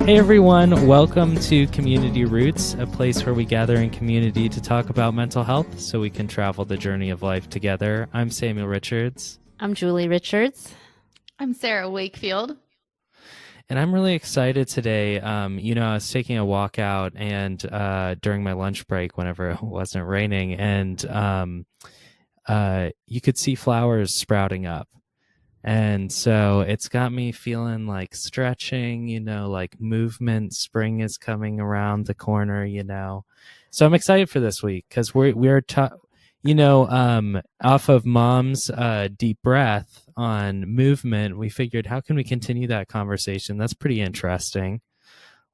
Hey everyone, welcome to Community Roots, a place where we gather in community to talk about mental health so we can travel the journey of life together. I'm Samuel Richards. I'm Julie Richards. I'm Sarah Wakefield. And I'm really excited today. I was taking a walk out and during my lunch break whenever it wasn't raining, and you could see flowers sprouting up. And so it's got me feeling like stretching, like movement. Spring is coming around the corner, So I'm excited for this week because we're off of Mom's deep breath on movement. We figured, how can we continue that conversation? That's pretty interesting.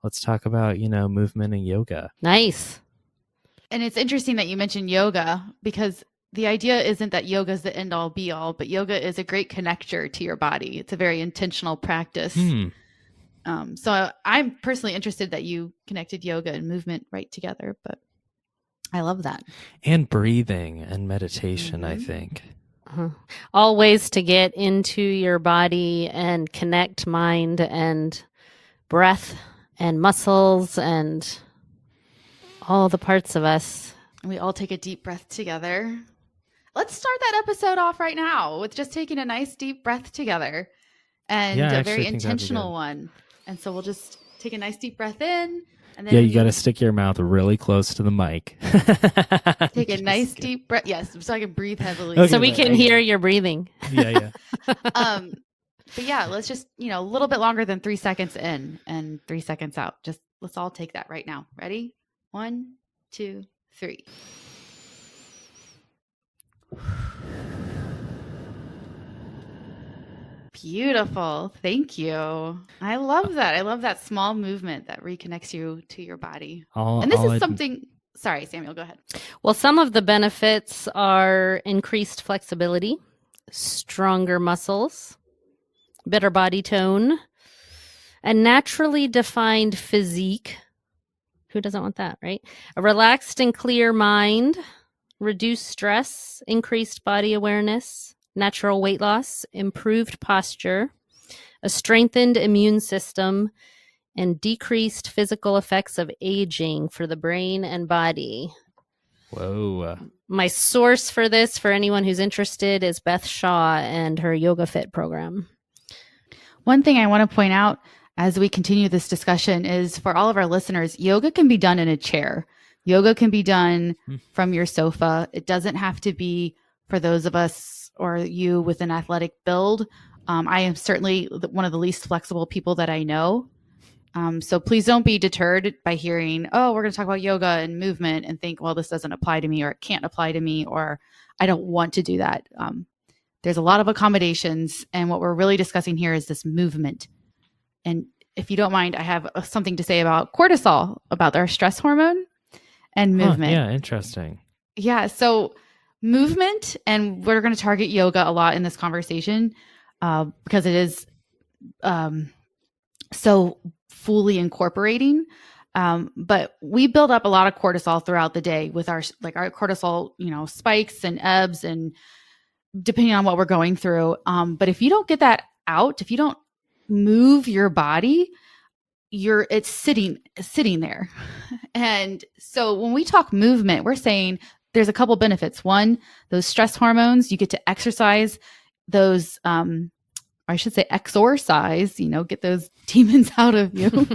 Let's talk about, movement and yoga. Nice. And it's interesting that you mentioned yoga, because the idea isn't that yoga is the end all be all, but yoga is a great connector to your body. It's a very intentional practice. So I'm personally interested that you connected yoga and movement right together, but I love that. And breathing and meditation, I think. All ways to get into your body and connect mind and breath and muscles and all the parts of us. We all take a deep breath together. Let's start that episode off right now with just taking a nice deep breath together, and a very intentional one. And so we'll just take a nice deep breath in. And then you got to stick your mouth really close to the mic. Take a nice deep breath. Yes, so I can breathe heavily. Okay, so we can hear your breathing. Yeah. But yeah, let's just, a little bit longer than 3 seconds in and 3 seconds out. Let's all take that right now. Ready? 1, 2, 3. Beautiful. Thank you. I love that. I love that small movement that reconnects you to your body. Sorry, Samuel, go ahead. Well, some of the benefits are increased flexibility, stronger muscles, better body tone, a naturally defined physique. Who doesn't want that, right? A relaxed and clear mind, reduced stress, increased body awareness, natural weight loss, improved posture, a strengthened immune system, and decreased physical effects of aging for the brain and body. Whoa. My source for this, for anyone who's interested, is Beth Shaw and her Yoga Fit program. One thing I want to point out as we continue this discussion is, for all of our listeners, yoga can be done in a chair. Yoga can be done from your sofa. It doesn't have to be for those of us or you with an athletic build. I am certainly one of the least flexible people that I know. So please don't be deterred by hearing, oh, we're going to talk about yoga and movement, and think, well, this doesn't apply to me, or it can't apply to me, or I don't want to do that. There's a lot of accommodations. And what we're really discussing here is this movement. And if you don't mind, I have something to say about cortisol, about our stress hormone. And movement. Yeah, interesting. Yeah, so movement, and we're going to target yoga a lot in this conversation because it is so fully incorporating. But we build up a lot of cortisol throughout the day with our cortisol, spikes and ebbs, and depending on what we're going through. But if you don't get that out, if you don't move your body, it's sitting there. And so when we talk movement, we're saying there's a couple benefits. One, those stress hormones, you get to exercise those, I should say exorcise, get those demons out of you.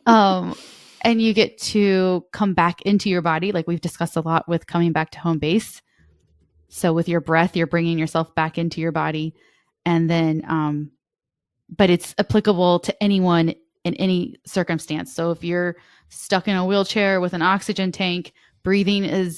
And you get to come back into your body, like we've discussed a lot with coming back to home base. So with your breath, you're bringing yourself back into your body. And then, but it's applicable to anyone in any circumstance. So if you're stuck in a wheelchair with an oxygen tank, breathing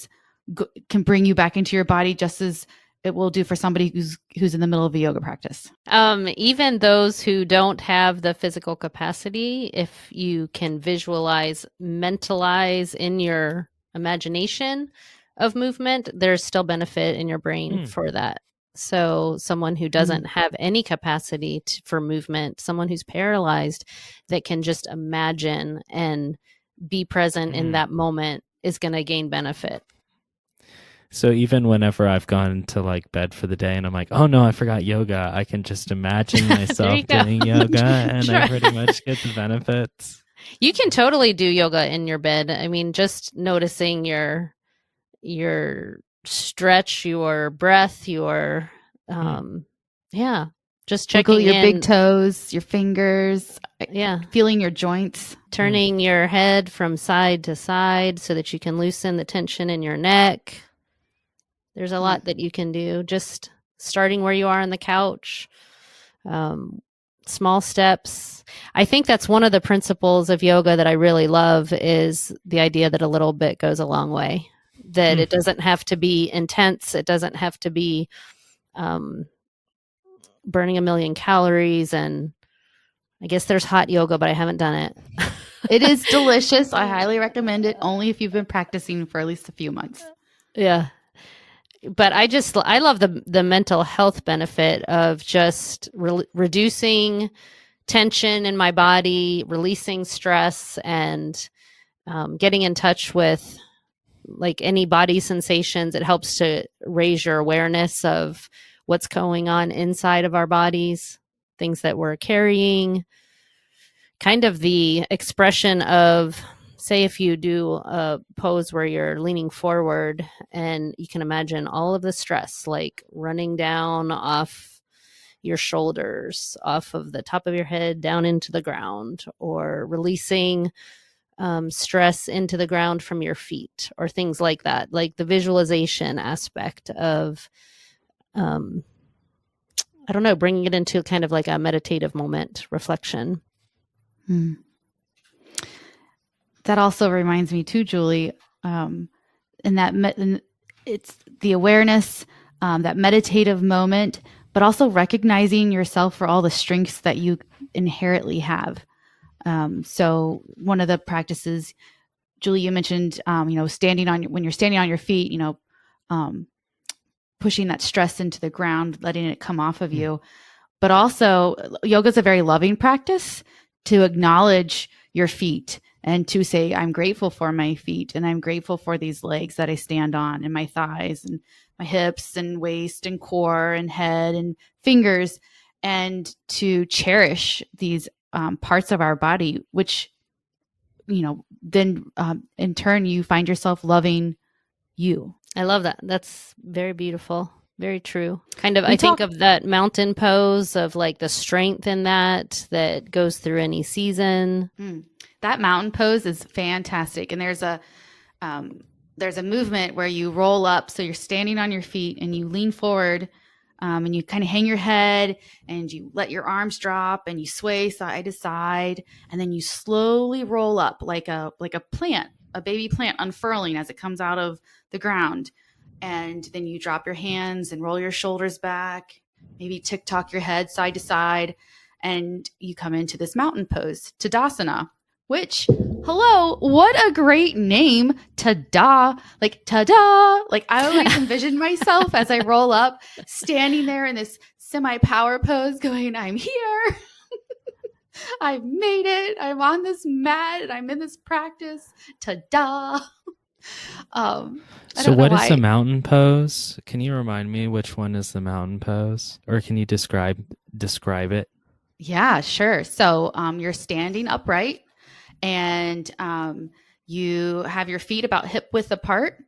can bring you back into your body just as it will do for somebody who's in the middle of a yoga practice. Even those who don't have the physical capacity, if you can visualize, mentalize in your imagination of movement, there's still benefit in your brain for that. So someone who doesn't have any capacity for movement, someone who's paralyzed, that can just imagine and be present in that moment, is going to gain benefit. So even whenever I've gone to bed for the day and I'm like, oh no, I forgot yoga, I can just imagine myself doing yoga and I pretty much get the benefits. You can totally do yoga in your bed. I mean, just noticing your stretch, your breath, your yeah, just Wiggle checking your in. big toes, your fingers, Yeah. feeling your joints. Turning your head from side to side so that you can loosen the tension in your neck. There's a lot that you can do. Just starting where you are on the couch. Small steps. I think that's one of the principles of yoga that I really love is the idea that a little bit goes a long way. That it doesn't have to be intense. It doesn't have to be burning 1,000,000 calories. And I guess there's hot yoga, but I haven't done it. It is delicious. I highly recommend it only if you've been practicing for at least a few months. Yeah. But I love the mental health benefit of just reducing tension in my body, releasing stress, and getting in touch with like any body sensations. It helps to raise your awareness of what's going on inside of our bodies, things that we're carrying, kind of the expression of, say, if you do a pose where you're leaning forward and you can imagine all of the stress like running down off your shoulders, off of the top of your head down into the ground, or releasing stress into the ground from your feet, or things like that, like the visualization aspect of I don't know, bringing it into kind of like a meditative moment, reflection. That also reminds me too, Julie, in that it's the awareness, that meditative moment, but also recognizing yourself for all the strengths that you inherently have. So one of the practices, Julie, you mentioned, when you're standing on your feet, pushing that stress into the ground, letting it come off of you. But also yoga is a very loving practice to acknowledge your feet and to say, I'm grateful for my feet and I'm grateful for these legs that I stand on and my thighs and my hips and waist and core and head and fingers, and to cherish these parts of our body, which, then in turn, you find yourself loving you. I love that. That's very beautiful. Very true. Kind of, I think of that mountain pose of like the strength in that goes through any season. That mountain pose is fantastic. And there's a movement where you roll up. So you're standing on your feet and you lean forward, and you kind of hang your head and you let your arms drop and you sway side to side. And then you slowly roll up like a plant, a baby plant unfurling as it comes out of the ground. And then you drop your hands and roll your shoulders back, maybe tick-tock your head side to side, and you come into this mountain pose, Tadasana, which, hello, what a great name, Tada, like ta-da. Like I always envision myself as I roll up, standing there in this semi-power pose going, I'm here. I've made it. I'm on this mat and I'm in this practice. Ta-da. So what is the mountain pose? Can you remind me which one is the mountain pose? Or can you describe it? Yeah, sure. So you're standing upright and you have your feet about hip width apart.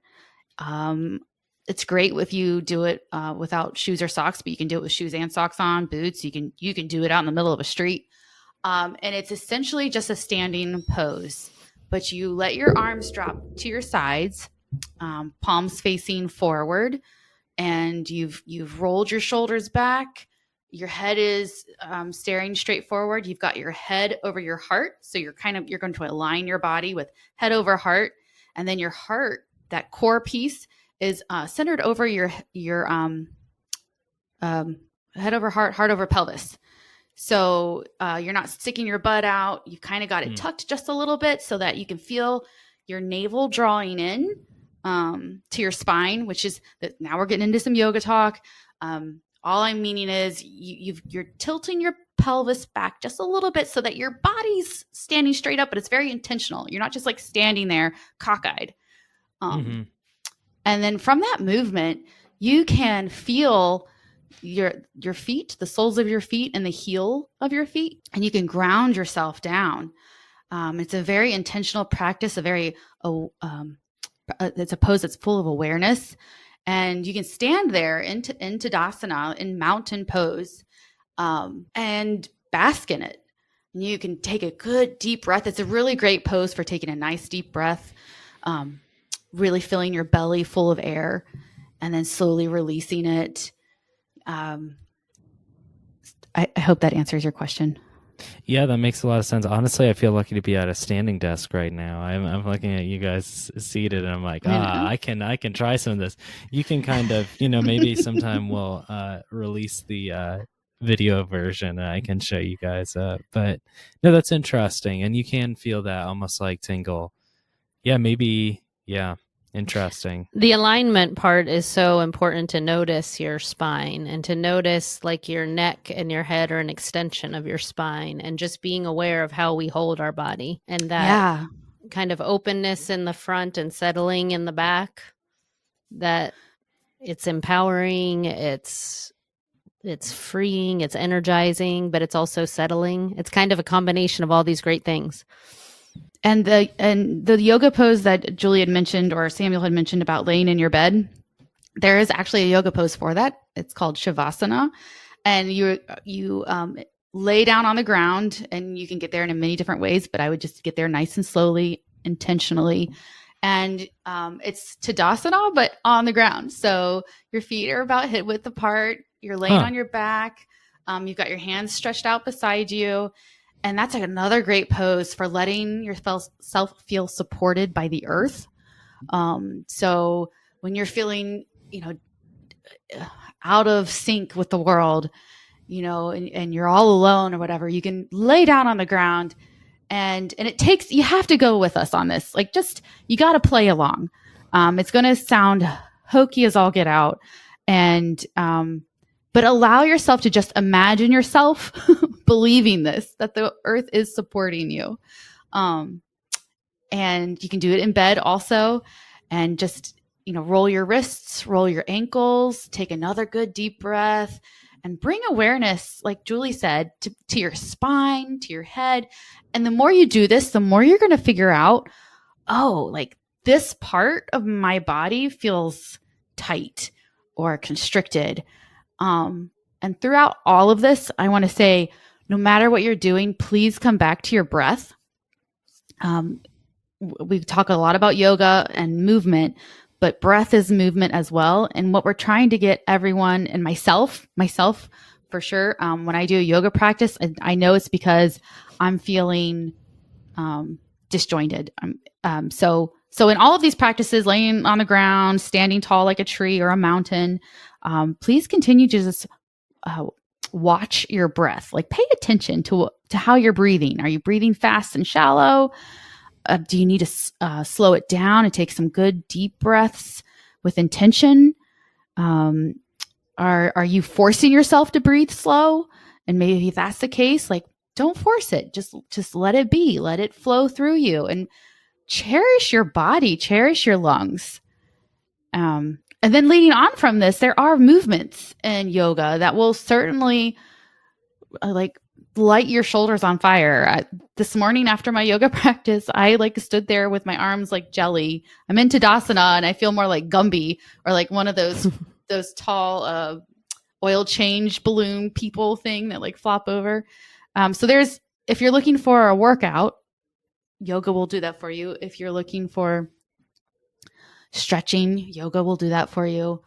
It's great if you do it without shoes or socks, but you can do it with shoes and socks on, boots. You can do it out in the middle of a street. And it's essentially just a standing pose, but you let your arms drop to your sides, palms facing forward, and you've rolled your shoulders back. Your head is staring straight forward. You've got your head over your heart. So you're going to align your body with head over heart. And then your heart, that core piece, is centered over your head over heart over pelvis. So you're not sticking your butt out. You've kind of got it tucked just a little bit so that you can feel your navel drawing in to your spine, which is now we're getting into some yoga talk. All I'm meaning is you're tilting your pelvis back just a little bit so that your body's standing straight up, but it's very intentional. You're not just like standing there cockeyed. And then from that movement, you can feel your feet, the soles of your feet and the heel of your feet, and you can ground yourself down. It's a very intentional practice, it's a pose that's full of awareness. And you can stand there in Tadasana, in mountain pose, and bask in it. And you can take a good deep breath. It's a really great pose for taking a nice deep breath, really filling your belly full of air, and then slowly releasing it. I hope that answers your question. Yeah, that makes a lot of sense. Honestly, I feel lucky to be at a standing desk right now. I'm looking at you guys seated, and I'm like, I can try some of this. You can kind of, maybe sometime we'll release the video version, and I can show you guys. But no, that's interesting, and you can feel that almost like tingle. Yeah, maybe. Yeah. Interesting. The alignment part is so important to notice your spine and to notice like your neck and your head are an extension of your spine, and just being aware of how we hold our body, and that kind of openness in the front and settling in the back, that it's empowering, it's freeing, it's energizing, but it's also settling. It's kind of a combination of all these great things. And the yoga pose that Julie had mentioned, or Samuel had mentioned, about laying in your bed, there is actually a yoga pose for that. It's called Shavasana, and you lay down on the ground, and you can get there in many different ways, but I would just get there nice and slowly, intentionally. And it's Tadasana, but on the ground. So your feet are about hip width apart. You're laying on your back. You've got your hands stretched out beside you. And that's like another great pose for letting yourself feel supported by the earth. So when you're feeling, out of sync with the world, and you're all alone or whatever, you can lay down on the ground, and you have to go with us on this. Like, you got to play along. It's going to sound hokey as all get out. And, but allow yourself to just imagine yourself believing this, that the earth is supporting you. And you can do it in bed also. And just, roll your wrists, roll your ankles, take another good deep breath, and bring awareness, like Julie said, to your spine, to your head. And the more you do this, the more you're going to figure out, like this part of my body feels tight or constricted. And throughout all of this, I want to say, no matter what you're doing, please come back to your breath. We talk a lot about yoga and movement, but breath is movement as well. And what we're trying to get everyone, and myself for sure, when I do a yoga practice, I know it's because I'm feeling disjointed. So in all of these practices, laying on the ground, standing tall like a tree or a mountain, please continue to just watch your breath. Like, pay attention to how you're breathing. Are you breathing fast and shallow? Do you need to slow it down and take some good deep breaths with intention? Are you forcing yourself to breathe slow? And maybe if that's the case, like, don't force it. Just let it be. Let it flow through you, and cherish your body, cherish your lungs. And then leading on from this, there are movements in yoga that will certainly light your shoulders on fire. This morning after my yoga practice, I stood there with my arms like jelly. I'm in Tadasana, and I feel more like Gumby, or like one of those tall oil change balloon people thing that flop over. So if you're looking for a workout, yoga will do that for you. If you're looking for stretching, yoga will do that for you.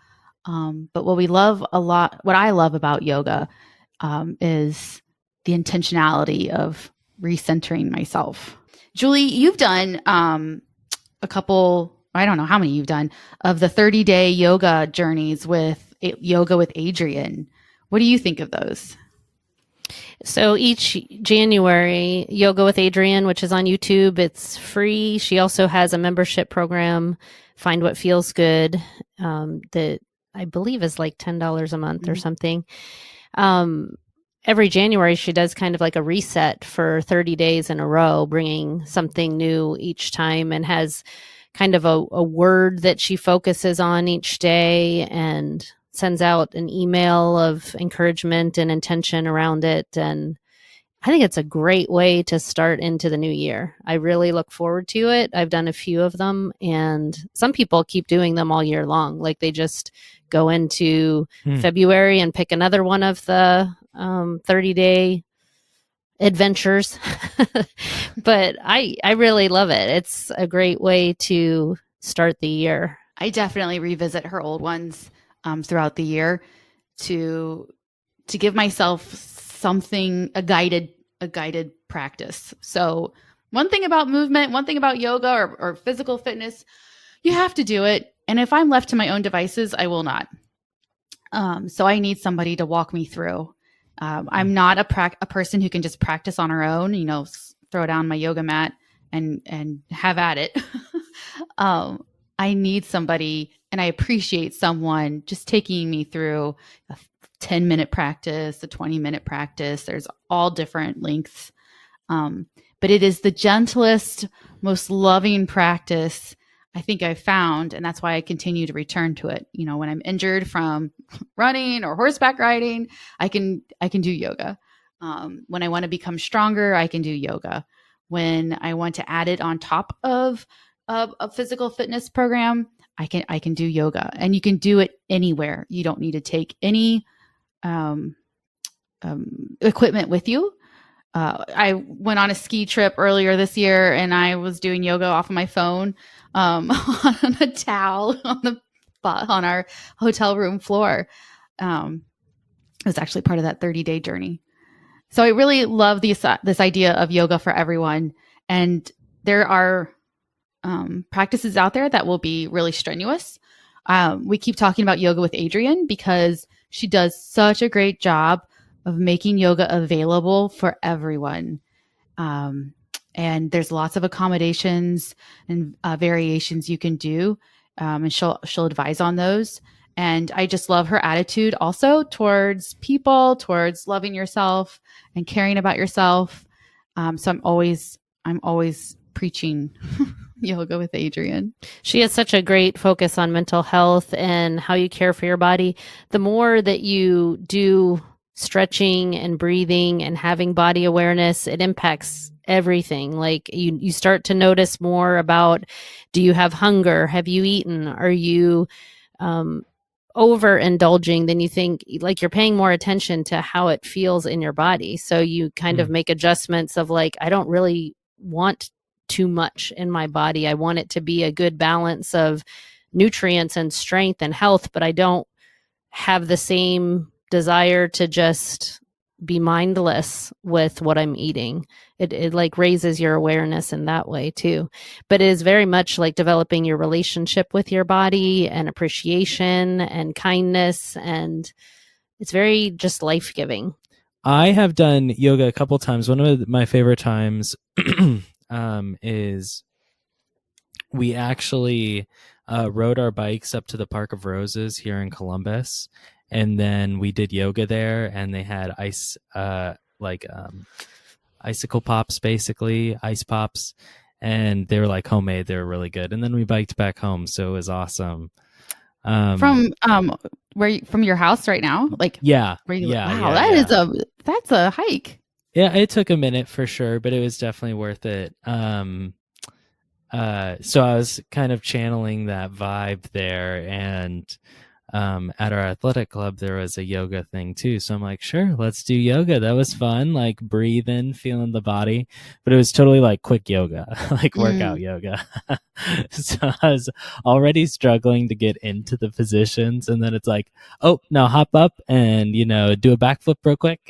But what I love about yoga is the intentionality of recentering myself. Julie, you've done a couple, I don't know how many you've done, of the 30-day yoga journeys with Yoga with Adriene. What do you think of those? So each January, Yoga with Adriene, which is on YouTube, it's free. She also has a membership program, Find What Feels Good, that I believe is like $10 a month or something. Every January, she does kind of like a reset for 30 days in a row, bringing something new each time, and has kind of a word that she focuses on each day, and sends out an email of encouragement and intention around it. And I think it's a great way to start into the new year. I really look forward to it. I've done a few of them, and some people keep doing them all year long. Like they just go into February and pick another one of the 30-day adventures. But I really love it. It's a great way to start the year. I definitely revisit her old ones throughout the year to give myself something, a guided practice. So one thing about movement, one thing about yoga or physical fitness, you have to do it. And if I'm left to my own devices, I will not. So I need somebody to walk me through. I'm not a person who can just practice on her own, you know, throw down my yoga mat and have at it. I need somebody, and I appreciate someone just taking me through a 10-minute practice, a 20-minute practice. There's all different lengths. But it is the gentlest, most loving practice I think I've found. And that's why I continue to return to it. You know, when I'm injured from running or horseback riding, I can do yoga. When I want to become stronger, I can do yoga. When I want to add it on top of a physical fitness program, I can do yoga. And you can do it anywhere. You don't need to take any equipment with you. I went on a ski trip earlier this year, and I was doing yoga off of my phone on a towel on our hotel room floor. It was actually part of that 30-day journey. So I really love this idea of yoga for everyone. And there are practices out there that will be really strenuous. We keep talking about yoga with Adriene because she does such a great job of making yoga available for everyone. And there's lots of accommodations and variations you can do. And she'll advise on those. And I just love her attitude also towards people, towards loving yourself and caring about yourself. So I'm always preaching yoga with Adriene. She has such a great focus on mental health and how you care for your body. The more that you do stretching and breathing and having body awareness, it impacts everything. Like you start to notice more about, do you have hunger? Have you eaten? Are you overindulging? Then you think like you're paying more attention to how it feels in your body. So you kind of make adjustments of like, I don't really want too much in my body. I want it to be a good balance of nutrients and strength and health, but I don't have the same desire to just be mindless with what I'm eating. It like raises your awareness in that way too. But it is very much like developing your relationship with your body and appreciation and kindness. And it's very just life-giving. I have done yoga a couple times. One of my favorite times is we actually rode our bikes up to the Park of Roses here in Columbus. And then we did yoga there, and they had icicle pops, basically ice pops, and they were like homemade. They were really good. And then we biked back home, so it was awesome. From your house right now? Like yeah, where you, yeah, wow, yeah, that's a hike. Yeah, it took a minute for sure, but it was definitely worth it. So I was kind of channeling that vibe there, and at our athletic club there was a yoga thing too, so I'm like, sure, let's do yoga. That was fun, like breathing, feeling the body, but it was totally like quick yoga, like workout yoga. So I was already struggling to get into the positions, and then it's like, oh, now hop up and do a backflip real quick.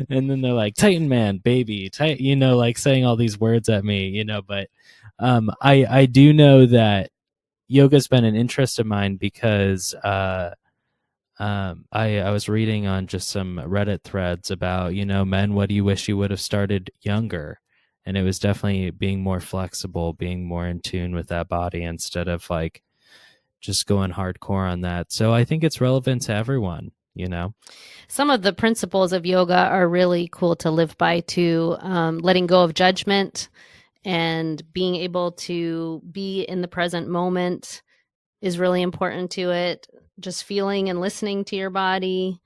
And then they're like, Titan man, baby, like saying all these words at me, but I do know that yoga's been an interest of mine because I was reading on just some Reddit threads about, men, what do you wish you would have started younger? And it was definitely being more flexible, being more in tune with that body instead of like just going hardcore on that. So I think it's relevant to everyone, Some of the principles of yoga are really cool to live by too. Letting go of judgment and being able to be in the present moment is really important to it. Just feeling and listening to your body.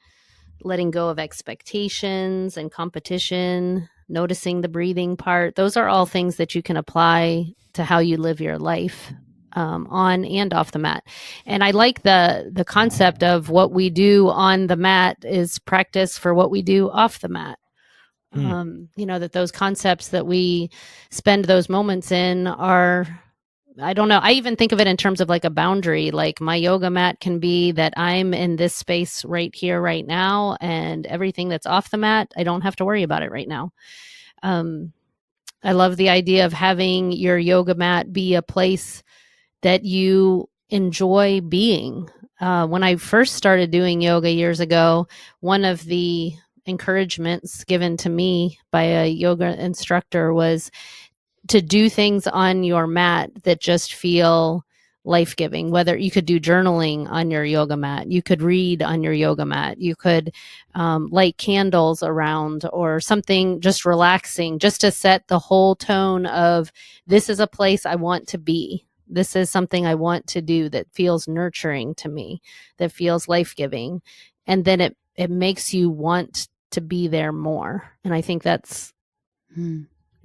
letting go of expectations and competition, noticing the breathing part. Those are all things that you can apply to how you live your life on and off the mat. And I like the concept of what we do on the mat is practice for what we do off the mat. That those concepts that we spend those moments in are, I don't know. I even think of it in terms of like a boundary. Like my yoga mat can be that I'm in this space right here, right now, and everything that's off the mat, I don't have to worry about it right now. I love the idea of having your yoga mat be a place that you enjoy being. When I first started doing yoga years ago, one of the encouragements given to me by a yoga instructor was to do things on your mat that just feel life-giving. Whether you could do journaling on your yoga mat, you could read on your yoga mat, you could light candles around or something just relaxing, just to set the whole tone of this is a place I want to be. This is something I want to do that feels nurturing to me, that feels life-giving. And then it makes you want to be there more. And I think that's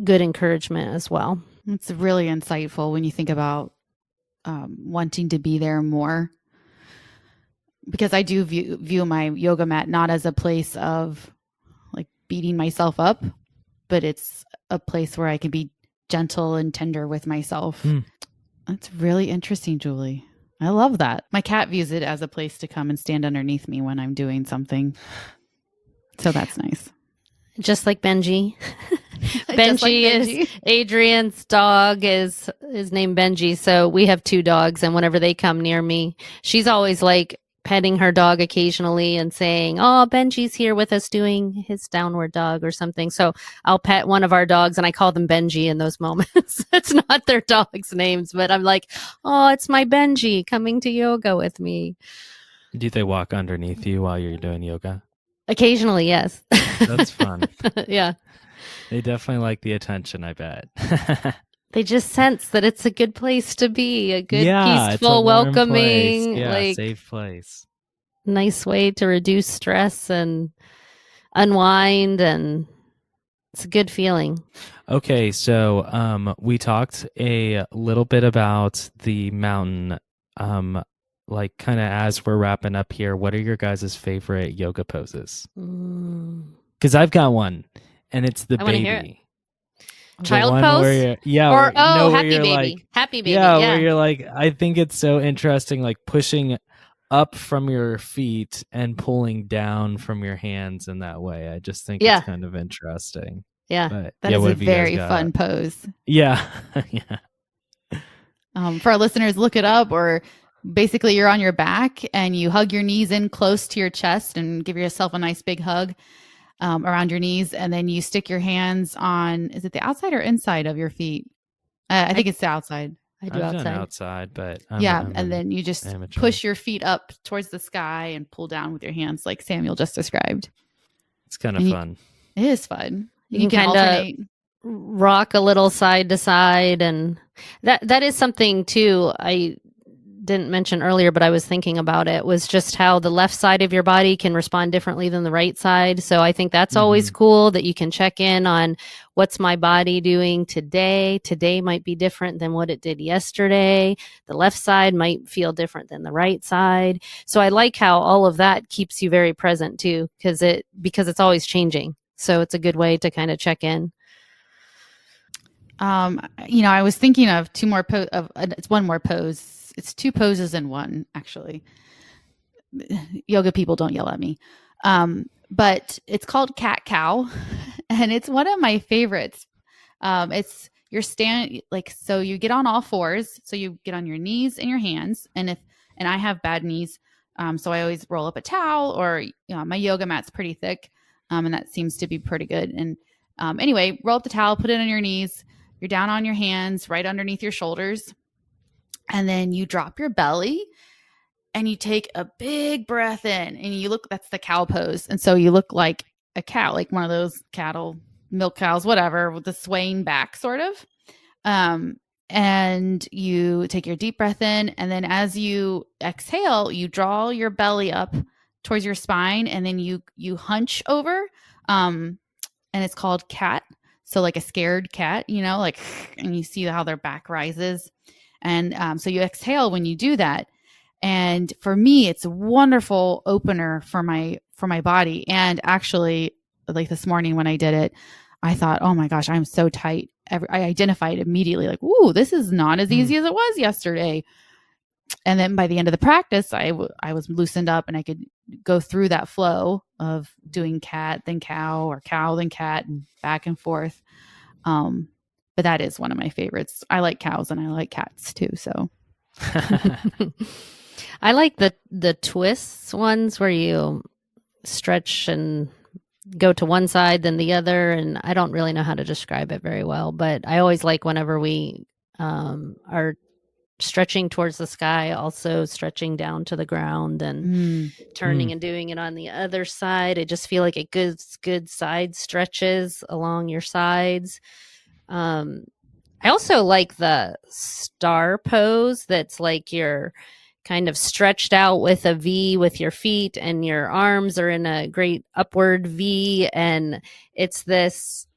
good encouragement as well. It's really insightful when you think about wanting to be there more. Because I do view my yoga mat not as a place of like beating myself up, but it's a place where I can be gentle and tender with myself. That's really interesting, Julie. I love that. My cat views it as a place to come and stand underneath me when I'm doing something. So that's nice. Just like Benji. Benji is Adriene's dog is named Benji. So we have two dogs, and whenever they come near me, she's always like petting her dog occasionally and saying, "Oh, Benji's here with us doing his downward dog or something." So I'll pet one of our dogs and I call them Benji in those moments. It's not their dogs' names, but I'm like, "Oh, it's my Benji coming to yoga with me." Do they walk underneath you while you're doing yoga? Occasionally, yes. That's fun. Yeah. They definitely like the attention, I bet. They just sense that it's a good place to be, a good, peaceful, peaceful, warm welcoming, place. Safe place. Nice way to reduce stress and unwind, and it's a good feeling. Okay, so we talked a little bit about the mountain. Like kind of as we're wrapping up here, what are your guys' favorite yoga poses? Because I've got one, and it's the baby. Child pose? Happy baby. Like, happy baby. Yeah, where you're like, I think it's so interesting, like pushing up from your feet and pulling down from your hands in that way. I just think it's kind of interesting. Yeah. But, that is a very fun pose. Yeah. Yeah. For our listeners, look it up, or basically you're on your back and you hug your knees in close to your chest and give yourself a nice big hug around your knees. And then you stick your hands on, is it the outside or inside of your feet? I think it's the outside. I do I've outside. done outside, but and then you just push your feet up towards the sky and pull down with your hands like Samuel just described. It's kind of fun. It is fun. You can kind of rock a little side to side, and that is something too I didn't mention earlier, but I was thinking about it, was just how the left side of your body can respond differently than the right side. So I think that's always cool that you can check in on what's my body doing today. Today might be different than what it did yesterday. The left side might feel different than the right side. So I like how all of that keeps you very present too, because it's always changing. So it's a good way to kind of check in. I was thinking of two more it's one more pose. It's two poses in one, actually. Yoga people don't yell at me. But it's called cat cow, and it's one of my favorites. It's your so you get on all fours, so you get on your knees and your hands, and I have bad knees, so I always roll up a towel, or my yoga mat's pretty thick, and that seems to be pretty good. And anyway, roll up the towel, put it on your knees. You're down on your hands, right underneath your shoulders. And then you drop your belly and you take a big breath in, and that's the cow pose. And so you look like a cow, like one of those milk cows, whatever, with the swaying back sort of. And you take your deep breath in. And then as you exhale, you draw your belly up towards your spine, and then you hunch over, and it's called cat. So like a scared cat, like, and you see how their back rises. And so you exhale when you do that. And for me, it's a wonderful opener for my body. And actually, like this morning when I did it, I thought, oh my gosh, I'm so tight. I identified immediately, like, ooh, this is not as easy as it was yesterday. And then by the end of the practice, I was loosened up, and I could go through that flow of doing cat, then cow, or cow, then cat, and back and forth. But that is one of my favorites. I like cows and I like cats too. So I like the twists ones where you stretch and go to one side then the other, and I don't really know how to describe it very well, but I always like whenever we are stretching towards the sky, also stretching down to the ground and turning and doing it on the other side. I just feel like it gives good side stretches along your sides. I also like the star pose that's like you're kind of stretched out with a V with your feet, and your arms are in a great upward V, and it's this,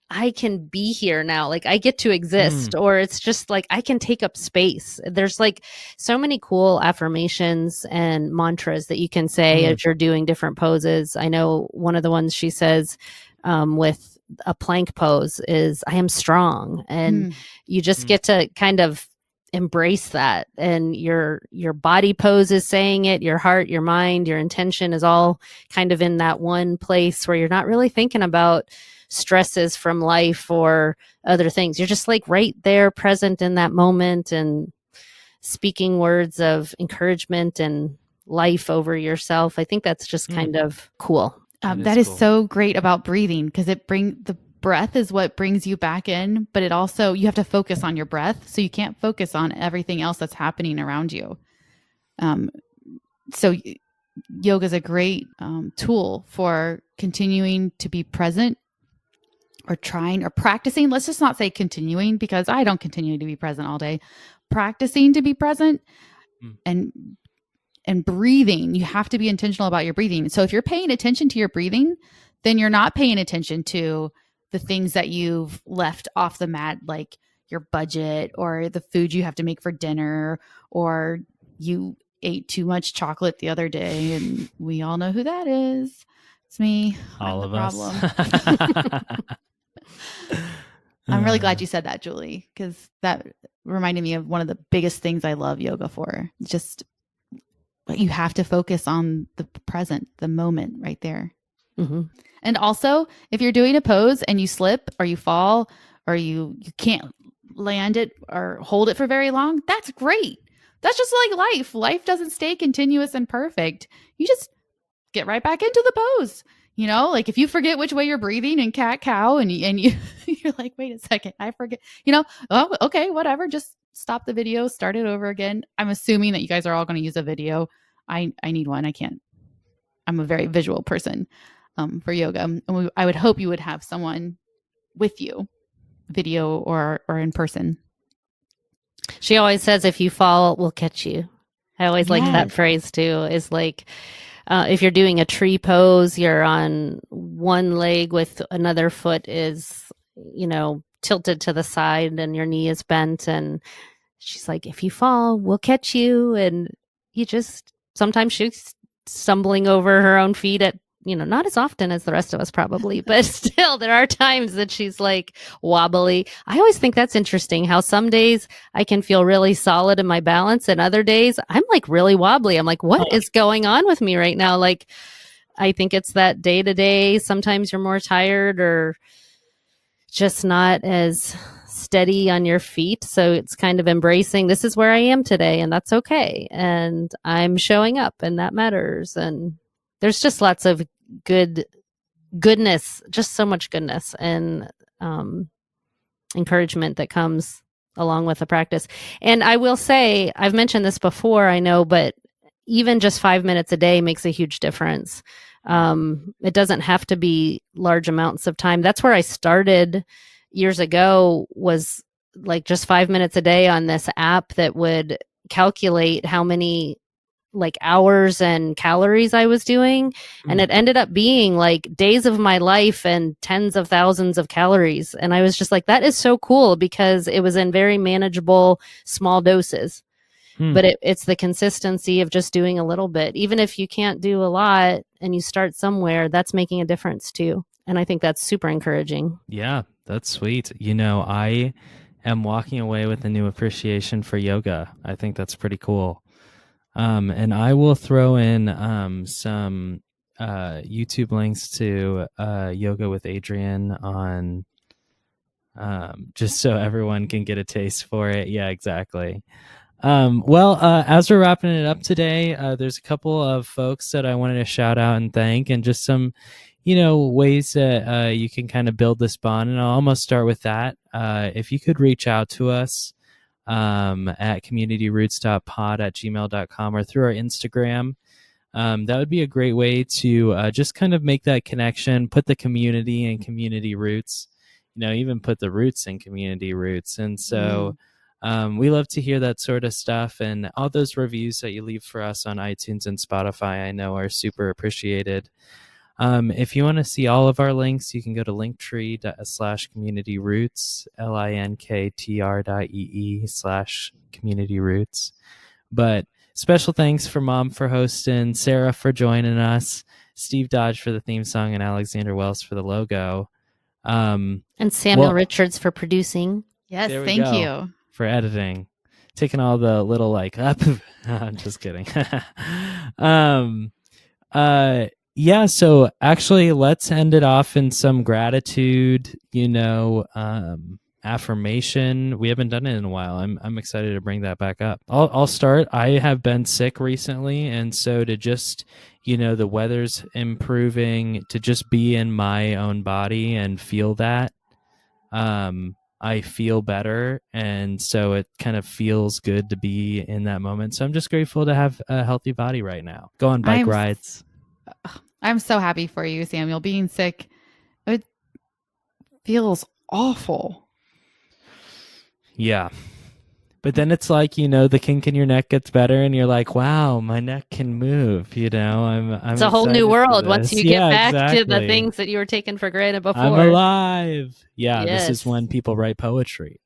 I can be here now, like I get to exist, or it's just like I can take up space. There's like so many cool affirmations and mantras that you can say as you're doing different poses. I know one of the ones she says with a plank pose is I am strong, and you just get to kind of embrace that, and your body pose is saying it, your heart, your mind, your intention is all kind of in that one place where you're not really thinking about stresses from life or other things. You're just like right there present in that moment and speaking words of encouragement and life over yourself. I think that's just kind of cool. That is cool. So great about breathing, because the breath is what brings you back in, but it also, you have to focus on your breath. So you can't focus on everything else that's happening around you. So yoga is a great tool for continuing to be present, or trying or practicing. Let's just not say continuing, because I don't continue to be present all day. Practicing to be present and breathing. You have to be intentional about your breathing. So if you're paying attention to your breathing, then you're not paying attention to the things that you've left off the mat, like your budget or the food you have to make for dinner, or you ate too much chocolate the other day, and we all know who that is. It's me. All of us. I'm really glad you said that, Julie, because that reminded me of one of the biggest things I love yoga for. Just, you have to focus on the present, the moment right there. And also, if you're doing a pose and you slip or you fall or you can't land it or hold it for very long, that's great. That's just like life. Life doesn't stay continuous and perfect. You just get right back into the pose. Like if you forget which way you're breathing in cat cow, and you're like, wait a second, I forget, oh, okay, whatever. Just stop the video, start it over again. I'm assuming that you guys are all going to use a video. I need one. I can't. I'm a very visual person for yoga. And I would hope you would have someone with you, video or in person. She always says, if you fall, we'll catch you. I always like that phrase too, is like, if you're doing a tree pose, you're on one leg with another foot is, tilted to the side and your knee is bent. And she's like, if you fall, we'll catch you. And sometimes she's stumbling over her own feet at, not as often as the rest of us probably, but still there are times that she's like wobbly. I always think that's interesting how some days I can feel really solid in my balance, and other days I'm like really wobbly. I'm like, what is going on with me right now? Like, I think it's that day to day. Sometimes you're more tired or just not as steady on your feet. So it's kind of embracing, this is where I am today, and that's okay. And I'm showing up, and that matters. And there's just lots of goodness, just so much goodness and encouragement that comes along with the practice. And I will say, I've mentioned this before, I know, but even just 5 minutes a day makes a huge difference. It doesn't have to be large amounts of time. That's where I started years ago, was like just 5 minutes a day on this app that would calculate how many like hours and calories I was doing. And it ended up being like days of my life and tens of thousands of calories. And I was just like, that is so cool because it was in very manageable small doses. But it's the consistency of just doing a little bit. Even if you can't do a lot and you start somewhere, that's making a difference too. And I think that's super encouraging. Yeah, that's sweet. I am walking away with a new appreciation for yoga. I think that's pretty cool. And I will throw in some YouTube links to Yoga with Adriene on just so everyone can get a taste for it. Yeah, exactly. As we're wrapping it up today, there's a couple of folks that I wanted to shout out and thank, and just some, ways that you can kind of build this bond. And I'll almost start with that. If you could reach out to us at communityroots.pod@gmail.com or through our Instagram, that would be a great way to just kind of make that connection, put the community in community roots, even put the roots in community roots. And so we love to hear that sort of stuff, and all those reviews that you leave for us on iTunes and Spotify, I know are super appreciated. If you want to see all of our links, you can go to linktree.com/communityroots, linktr.ee/communityroots. But special thanks for Mom for hosting, Sarah for joining us, Steve Dodge for the theme song, and Alexander Wells for the logo. And Samuel Richards for producing. Yes, thank you. For editing, taking all the little up. I'm just kidding. So actually let's end it off in some gratitude, affirmation. We haven't done it in a while. I'm excited to bring that back up. I'll start. I have been sick recently, and so to just, the weather's improving, to just be in my own body and feel that, I feel better, and so it kind of feels good to be in that moment. So I'm just grateful to have a healthy body right now. Go on bike rides. I'm so happy for you, Samuel. Being sick, it feels awful. Yeah. But then it's like, the kink in your neck gets better and you're like, wow, my neck can move, I'm it's a whole new world once you get back to the things that you were taking for granted before. I'm alive. Yeah, yes. This is when people write poetry,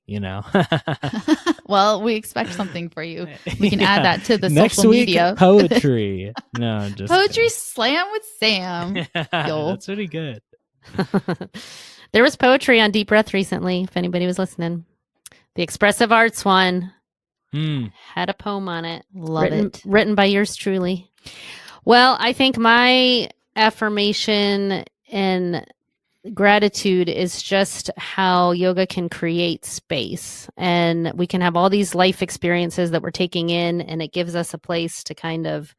Well, we expect something for you. We can add that to the social media. Poetry. No, I'm just Poetry kidding. Slam with Sam. That's pretty good. There was poetry on Deep Breath recently, if anybody was listening. The Expressive Arts one had a poem on it. Written by yours truly. Well, I think my affirmation and gratitude is just how yoga can create space, and we can have all these life experiences that we're taking in, and it gives us a place to kind of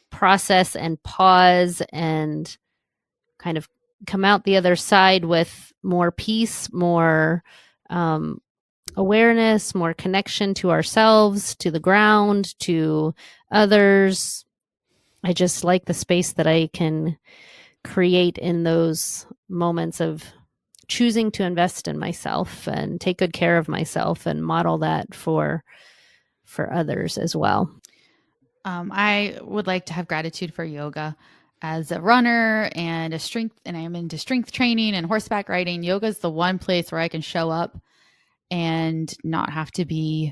process and pause and kind of come out the other side with more peace, more awareness, more connection to ourselves, to the ground, to others. I just like the space that I can create in those moments of choosing to invest in myself and take good care of myself and model that for others as well. I would like to have gratitude for yoga. As a runner and I'm into strength training and horseback riding, yoga is the one place where I can show up and not have to be,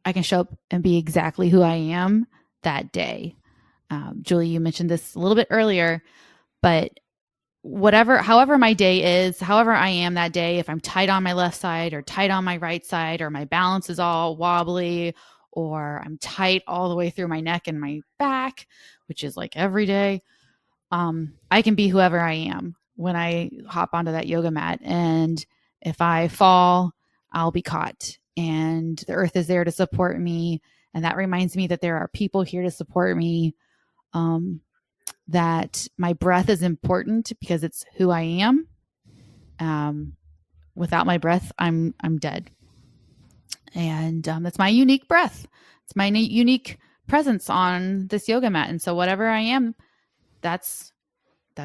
I can show up and be exactly who I am that day. Julie, you mentioned this a little bit earlier, but however my day is, however I am that day, if I'm tight on my left side or tight on my right side, or my balance is all wobbly, or I'm tight all the way through my neck and my back, which is like every day, I can be whoever I am when I hop onto that yoga mat. And if I fall, I'll be caught, and the earth is there to support me. And that reminds me that there are people here to support me, that my breath is important because it's who I am. Without my breath, I'm dead. And that's my unique breath. It's my unique presence on this yoga mat. And so whatever I am, that's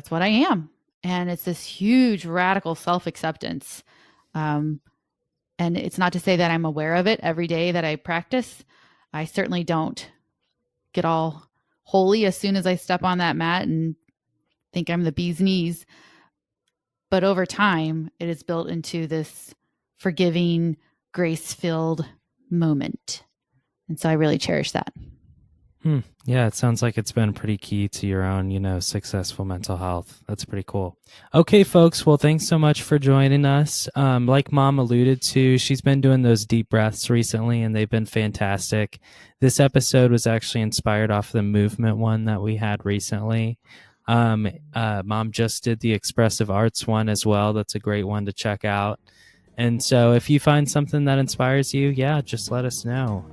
what I am. And it's this huge radical self-acceptance. And it's not to say that I'm aware of it every day that I practice. I certainly don't get all holy as soon as I step on that mat and think I'm the bee's knees. But over time, it is built into this forgiving, grace-filled moment. And so I really cherish that. Yeah, it sounds like it's been pretty key to your own, successful mental health. That's pretty cool. Okay, folks. Well, thanks so much for joining us. Like Mom alluded to, she's been doing those deep breaths recently, and they've been fantastic. This episode was actually inspired off the movement one that we had recently. Mom just did the expressive arts one as well. That's a great one to check out. And so if you find something that inspires you, just let us know.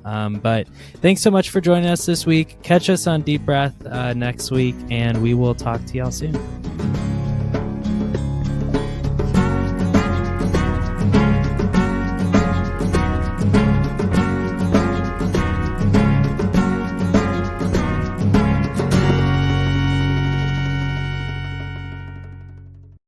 But thanks so much for joining us this week. Catch us on Deep Breath next week, and we will talk to y'all soon.